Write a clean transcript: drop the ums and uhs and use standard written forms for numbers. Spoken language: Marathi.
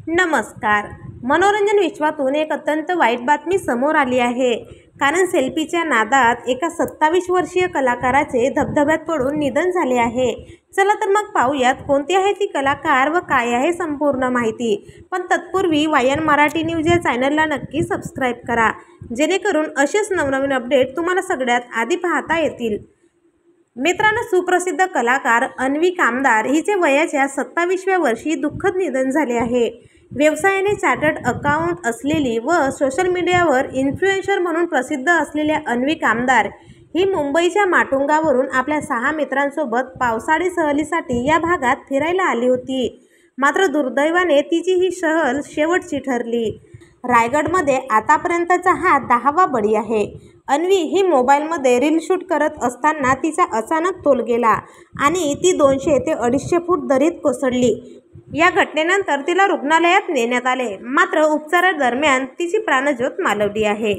नमस्कार. मनोरंजन विश्वातून एक अत्यंत वाईट बातमी समोर आली आहे. कारण सेल्फीच्या नादात एका 27 वर्षीय कलाकाराचे धबधब्यात पडून निधन झाले आहे. चला तर मग पाहूयात कोणती आहे ती कलाकार व काय आहे संपूर्ण माहिती. पण तत्पूर्वी वायन मराठी न्यूज या चॅनलला नक्की सबस्क्राईब करा, जेणेकरून असेच नवनवीन अपडेट तुम्हाला सगळ्यात आधी पाहता येतील. मित्रांनो, सुप्रसिद्ध कलाकार अन्वी कामदार हिचे वयाच्या 27व्या वर्षी दुःखद निधन झाले आहे. व्यवसायाने चार्टर्ड अकाउंट असलेली व सोशल मीडियावर इन्फ्लुएन्सर म्हणून प्रसिद्ध असलेल्या अन्वी कामदार ही मुंबईच्या माटुंगावरून आपल्या 6 मित्रांसोबत पावसाळी सहलीसाठी या भागात फिरायला आली होती. मात्र दुर्दैवाने तिची ही सहल शेवटची ठरली. रायगडमध्ये आतापर्यंतचा हा 10वा बळी आहे. अन्वी ही मोबाईलमध्ये रील शूट करत असताना तिचा अचानक तोल गेला आणि ती 200 ते 250 फूट दरीत कोसळली. या घटनेनंतर तिला रुग्णालयात नेण्यात आले, मात्र उपचारादरम्यान तिची प्राणज्योत मालवली आहे.